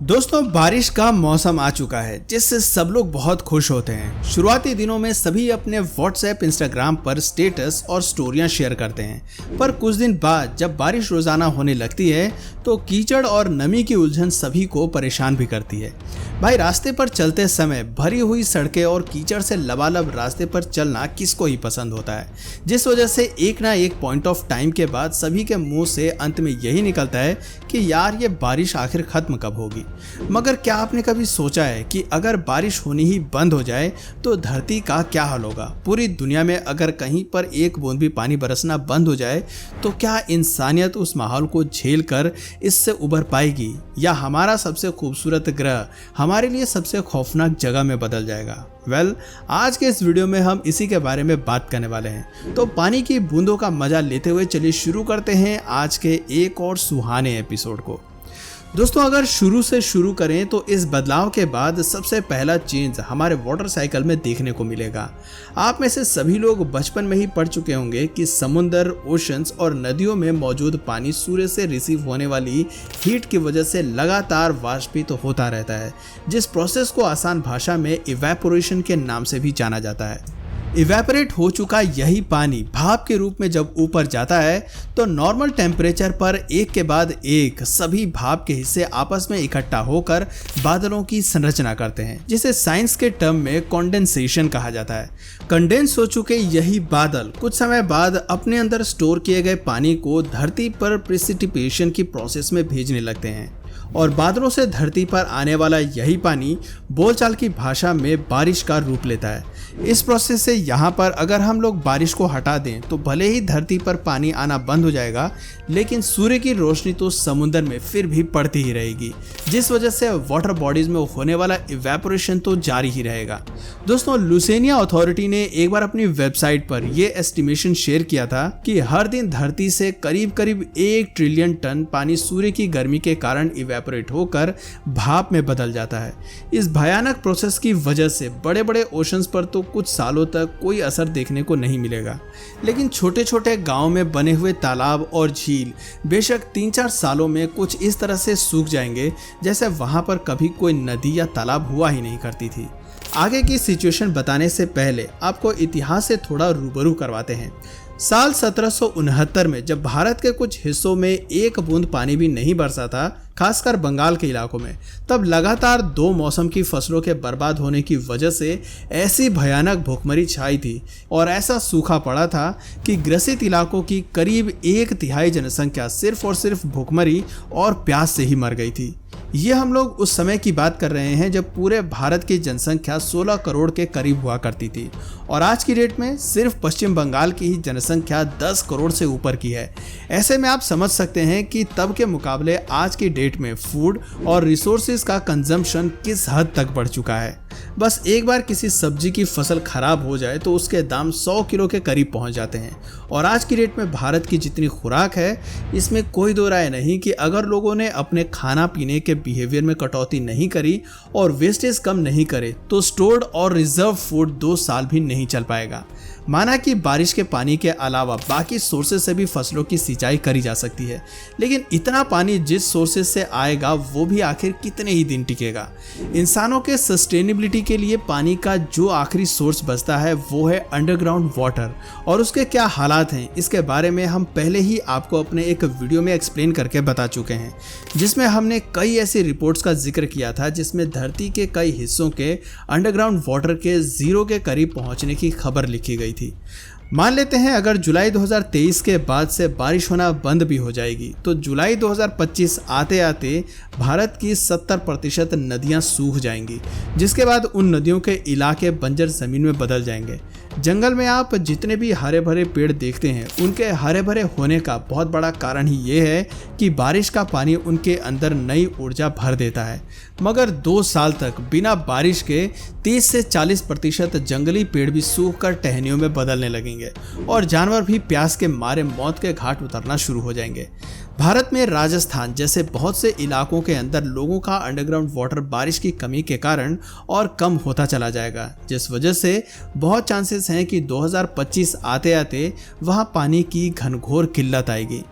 दोस्तों, बारिश का मौसम आ चुका है जिससे सब लोग बहुत खुश होते हैं। शुरुआती दिनों में सभी अपने व्हाट्सएप, इंस्टाग्राम पर स्टेटस और स्टोरियां शेयर करते हैं, पर कुछ दिन बाद जब बारिश रोजाना होने लगती है तो कीचड़ और नमी की उलझन सभी को परेशान भी करती है। भाई, रास्ते पर चलते समय भरी हुई सड़कें और कीचड़ से लबालब रास्ते पर चलना किसको ही पसंद होता है, जिस वजह से एक ना एक पॉइंट ऑफ टाइम के बाद सभी के मुंह से अंत में यही निकलता है कि यार ये बारिश आखिर खत्म कब होगी। मगर क्या आपने कभी सोचा है कि अगर बारिश होनी ही बंद हो जाए तो धरती का क्या हाल होगा? पूरी दुनिया में अगर कहीं पर एक बूंद भी पानी बरसना बंद हो जाए तो क्या इंसानियत उस माहौल को झेल कर इससे उबर पाएगी, या हमारा सबसे खूबसूरत ग्रह हमारे लिए सबसे खौफनाक जगह में बदल जाएगा? आज के इस वीडियो में हम इसी के बारे में बात करने वाले हैं। तो पानी की बूंदों का मजा लेते हुए चलिए शुरू करते हैं आज के एक और सुहाने एपिसोड को। दोस्तों, अगर शुरू से शुरू करें तो इस बदलाव के बाद सबसे पहला चेंज हमारे वाटर साइकिल में देखने को मिलेगा। आप में से सभी लोग बचपन में ही पढ़ चुके होंगे कि समुद्र, ओशंस और नदियों में मौजूद पानी सूर्य से रिसीव होने वाली हीट की वजह से लगातार वाष्पित होता रहता है, जिस प्रोसेस को आसान भाषा में इवेपोरेशन के नाम से भी जाना जाता है। इवेपोरेट हो चुका यही पानी भाप के रूप में जब ऊपर जाता है तो नॉर्मल टेम्परेचर पर एक के बाद एक सभी भाप के हिस्से आपस में इकट्ठा होकर बादलों की संरचना करते हैं, जिसे साइंस के टर्म में कंडेंसेशन कहा जाता है। कंडेंस हो चुके यही बादल कुछ समय बाद अपने अंदर स्टोर किए गए पानी को धरती पर प्रेसिपिटेशन की प्रोसेस में भेजने लगते हैं, और बादलों से धरती पर आने वाला यही पानी बोलचाल की भाषा में बारिश का रूप लेता है। इस प्रोसेस से यहाँ पर अगर हम लोग बारिश को हटा दें तो भले ही धरती पर पानी आना बंद हो जाएगा, लेकिन सूर्य की रोशनी तो समुद्र में फिर भी पड़ती ही रहेगी, जिस वजह से वाटर बॉडीज में होने वाला इवेपोरेशन तो जारी ही रहेगा। दोस्तों, लुसेनिया अथॉरिटी ने एक बार अपनी वेबसाइट पर यह एस्टिमेशन शेयर किया था कि हर दिन धरती से करीब 1 ट्रिलियन टन पानी सूर्य की गर्मी के कारण इवेपोरेट होकर भाप में बदल जाता है। इस भयानक प्रोसेस की वजह से बड़े बड़े ओशंस पर तो कुछ सालों तक कोई असर देखने को नहीं मिलेगा, लेकिन छोटे छोटे गांव में बने हुए तालाब और झील बेशक 3-4 सालों में कुछ इस तरह से सूख जाएंगे जैसे वहां पर कभी कोई नदी या तालाब हुआ ही नहीं करती थी। आगे की सिचुएशन बताने से पहले आपको इतिहास से थोड़ा रूबरू करवाते हैं। साल 1769 में जब भारत के कुछ हिस्सों में एक बूंद पानी भी नहीं बरसा था, खासकर बंगाल के इलाकों में, तब लगातार 2 मौसम की फसलों के बर्बाद होने की वजह से ऐसी भयानक भूखमरी छाई थी और ऐसा सूखा पड़ा था कि ग्रसित इलाकों की करीब 1/3 जनसंख्या सिर्फ और सिर्फ भूखमरी और प्यास से ही मर गई थी। ये हम लोग उस समय की बात कर रहे हैं जब पूरे भारत की जनसंख्या 16 करोड़ के करीब हुआ करती थी, और आज की डेट में सिर्फ पश्चिम बंगाल की ही जनसंख्या 10 करोड़ से ऊपर की है। ऐसे में आप समझ सकते हैं कि तब के मुकाबले आज की डेट में फूड और रिसोर्सेज का कंजम्पशन किस हद तक बढ़ चुका है। बस एक बार किसी सब्जी की फसल खराब हो जाए तो उसके दाम 100 किलो के करीब पहुंच जाते हैं, और आज की डेट में भारत की जितनी खुराक है इसमें कोई दो राय नहीं कि अगर लोगों ने अपने खाना पीने के बिहेवियर में कटौती नहीं करी और वेस्टेज कम नहीं करे तो स्टोर्ड और रिजर्व फूड 2 साल भी नहीं चल पाएगा। माना कि बारिश के पानी के अलावा बाकी सोर्सेज से भी फसलों की सिंचाई करी जा सकती है, लेकिन इतना पानी जिस सोर्सेज से आएगा वो भी आखिर कितने ही दिन टिकेगा। इंसानों के सस्टेनेबिलिटी के लिए पानी का जो आखिरी सोर्स बचता है वो है अंडरग्राउंड वाटर, और उसके क्या हालात हैं इसके बारे में हम पहले ही आपको अपने एक वीडियो में एक्सप्लेन करके बता चुके हैं, जिसमें हमने कई ऐसी रिपोर्ट्स का जिक्र किया था जिसमें धरती के कई हिस्सों के अंडरग्राउंड वाटर के 0 के करीब पहुंचने की खबर लिखी गई थी। मान लेते हैं अगर जुलाई 2023 के बाद से बारिश होना बंद भी हो जाएगी तो जुलाई 2025 आते आते भारत की 70% नदियां सूख जाएंगी, जिसके बाद उन नदियों के इलाके बंजर जमीन में बदल जाएंगे। जंगल में आप जितने भी हरे भरे पेड़ देखते हैं उनके हरे भरे होने का बहुत बड़ा कारण ही ये है कि बारिश का पानी उनके अंदर नई ऊर्जा भर देता है। मगर 2 साल तक बिना बारिश के 30 से 40% जंगली पेड़ भी सूख कर टहनियों में बदलने लगेंगे और जानवर भी प्यास के मारे मौत के घाट उतरना शुरू हो जाएंगे। भारत में राजस्थान जैसे बहुत से इलाकों के अंदर लोगों का अंडरग्राउंड वाटर बारिश की कमी के कारण और कम होता चला जाएगा, जिस वजह से बहुत चांसेस हैं कि 2025 आते आते वहां पानी की घनघोर किल्लत आएगी।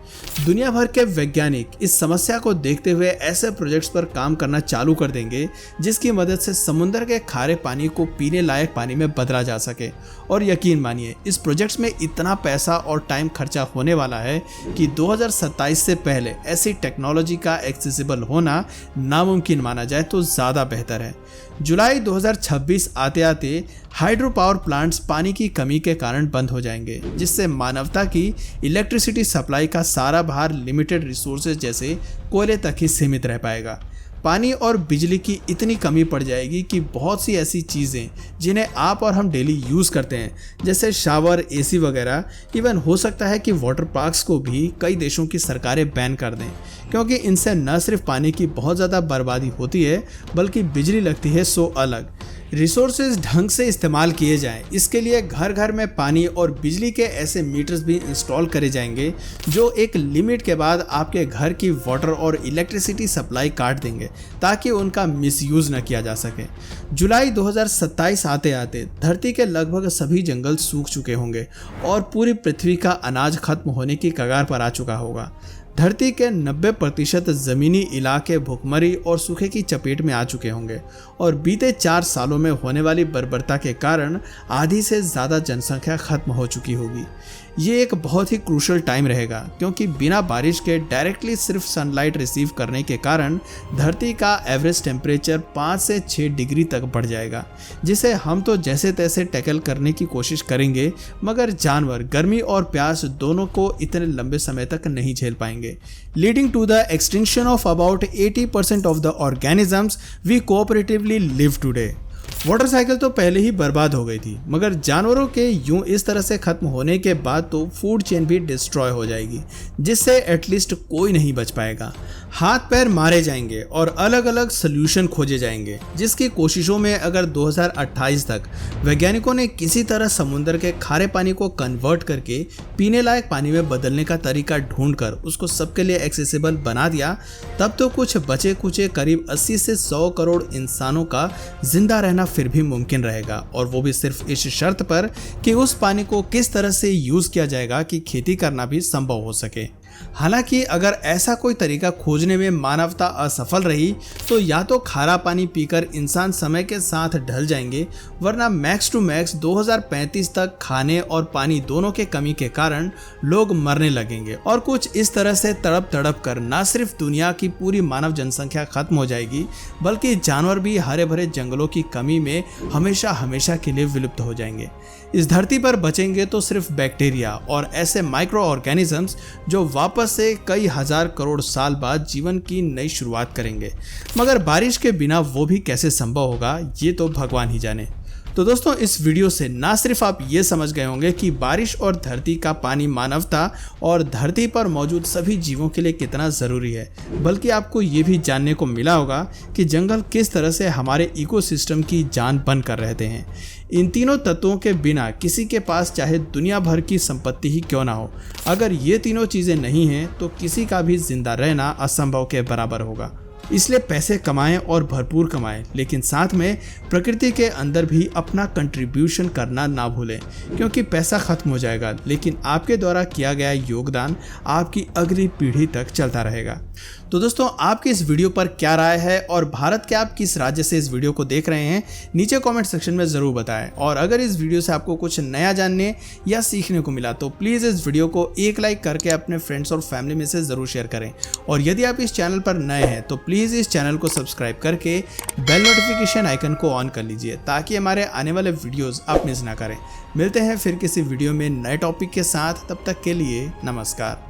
दुनिया भर के वैज्ञानिक इस समस्या को देखते हुए ऐसे प्रोजेक्ट्स पर काम करना चालू कर देंगे जिसकी मदद से समुद्र के खारे पानी को पीने लायक पानी में बदला जा सके। और यकीन मानिए, इस प्रोजेक्ट्स में इतना पैसा और टाइम खर्चा होने वाला है कि 2027 से पहले ऐसी टेक्नोलॉजी का एक्सेसिबल होना नामुमकिन माना जाए तो ज़्यादा बेहतर है। जुलाई 2026 आते आते हाइड्रो पावर प्लांट्स पानी की कमी के कारण बंद हो जाएंगे, जिससे मानवता की इलेक्ट्रिसिटी सप्लाई का सारा भार लिमिटेड रिसोर्सेज जैसे कोयले तक ही सीमित रह पाएगा। पानी और बिजली की इतनी कमी पड़ जाएगी कि बहुत सी ऐसी चीज़ें जिन्हें आप और हम डेली यूज़ करते हैं, जैसे शावर, एसी वगैरह, इवन हो सकता है कि वाटर पार्क्स को भी कई देशों की सरकारें बैन कर दें, क्योंकि इनसे न सिर्फ पानी की बहुत ज़्यादा बर्बादी होती है बल्कि बिजली लगती है सो अलग। रिसोर्सेज ढंग से इस्तेमाल किए जाएं, इसके लिए घर घर में पानी और बिजली के ऐसे मीटर्स भी इंस्टॉल करे जाएंगे जो एक लिमिट के बाद आपके घर की वाटर और इलेक्ट्रिसिटी सप्लाई काट देंगे ताकि उनका मिसयूज़ न किया जा सके। जुलाई 2027 आते आते धरती के लगभग सभी जंगल सूख चुके होंगे और पूरी पृथ्वी का अनाज खत्म होने की कगार पर आ चुका होगा। धरती के 90% ज़मीनी इलाके भूखमरी और सूखे की चपेट में आ चुके होंगे और बीते 4 सालों में होने वाली बर्बरता के कारण आधी से ज़्यादा जनसंख्या खत्म हो चुकी होगी। ये एक बहुत ही क्रूशल टाइम रहेगा, क्योंकि बिना बारिश के डायरेक्टली सिर्फ सनलाइट रिसीव करने के कारण धरती का एवरेज टेम्परेचर 5 से 6 डिग्री तक बढ़ जाएगा, जिसे हम तो जैसे तैसे टैकल करने की कोशिश करेंगे, मगर जानवर गर्मी और प्यास दोनों को इतने लंबे समय तक नहीं झेल पाएंगे, leading to the extinction of about 80% of the organisms we cooperatively live today. Water cycle तो पहले ही बर्बाद हो गई थी, मगर जानवरों के यूं इस तरह से खत्म होने के बाद तो फूड चेन भी डिस्ट्रॉय हो जाएगी, जिससे एटलीस्ट कोई नहीं बच पाएगा। हाथ पैर मारे जाएंगे और अलग अलग सोल्यूशन खोजे जाएंगे, जिसकी कोशिशों में अगर 2028 तक वैज्ञानिकों ने किसी तरह समुद्र के खारे पानी को कन्वर्ट करके पीने लायक पानी में बदलने का तरीका ढूंढकर उसको सबके लिए एक्सेसिबल बना दिया, तब तो कुछ बचे कुचे करीब 80 से 100 करोड़ इंसानों का जिंदा रहना फिर भी मुमकिन रहेगा, और वो भी सिर्फ इस शर्त पर कि उस पानी को किस तरह से यूज किया जाएगा कि खेती करना भी संभव हो सके। हालांकि अगर ऐसा कोई तरीका खोजने में मानवता असफल रही तो या तो खारा पानी पीकर इंसान समय के साथ ढल जाएंगे, वरना मैक्स टू मैक्स 2035 तक खाने और पानी दोनों के कमी के कारण लोग मरने लगेंगे, और कुछ इस तरह से तड़प तड़प कर न सिर्फ दुनिया की पूरी मानव जनसंख्या खत्म हो जाएगी, बल्कि जानवर भी हरे भरे जंगलों की कमी में हमेशा हमेशा के लिए विलुप्त हो जाएंगे। इस धरती पर बचेंगे तो सिर्फ बैक्टीरिया और ऐसे माइक्रो ऑर्गेनिजम्स जो वापस से कई हजार करोड़ साल बाद जीवन की नई शुरुआत करेंगे, मगर बारिश के बिना वो भी कैसे संभव होगा ये तो भगवान ही जाने। तो दोस्तों, इस वीडियो से ना सिर्फ आप ये समझ गए होंगे कि बारिश और धरती का पानी मानवता और धरती पर मौजूद सभी जीवों के लिए कितना ज़रूरी है, बल्कि आपको ये भी जानने को मिला होगा कि जंगल किस तरह से हमारे इकोसिस्टम की जान बनकर रहते हैं। इन तीनों तत्वों के बिना किसी के पास चाहे दुनिया भर की संपत्ति ही क्यों ना हो, अगर ये तीनों चीज़ें नहीं हैं तो किसी का भी जिंदा रहना असंभव के बराबर होगा। इसलिए पैसे कमाएं और भरपूर कमाएं, लेकिन साथ में प्रकृति के अंदर भी अपना कंट्रीब्यूशन करना ना भूलें, क्योंकि पैसा खत्म हो जाएगा लेकिन आपके द्वारा किया गया योगदान आपकी अगली पीढ़ी तक चलता रहेगा। तो दोस्तों, आपकी इस वीडियो पर क्या राय है और भारत के आप किस राज्य से इस वीडियो को देख रहे हैं, नीचे कमेंट सेक्शन में ज़रूर बताएं। और अगर इस वीडियो से आपको कुछ नया जानने या सीखने को मिला तो प्लीज़ इस वीडियो को एक लाइक करके अपने फ्रेंड्स और फैमिली में से ज़रूर शेयर करें। और यदि आप इस चैनल पर नए हैं तो प्लीज़ इस चैनल को सब्सक्राइब करके बेल नोटिफिकेशन आइकन को ऑन कर लीजिए, ताकि हमारे आने वाले वीडियोज़ आप मिस ना करें। मिलते हैं फिर किसी वीडियो में नए टॉपिक के साथ, तब तक के लिए नमस्कार।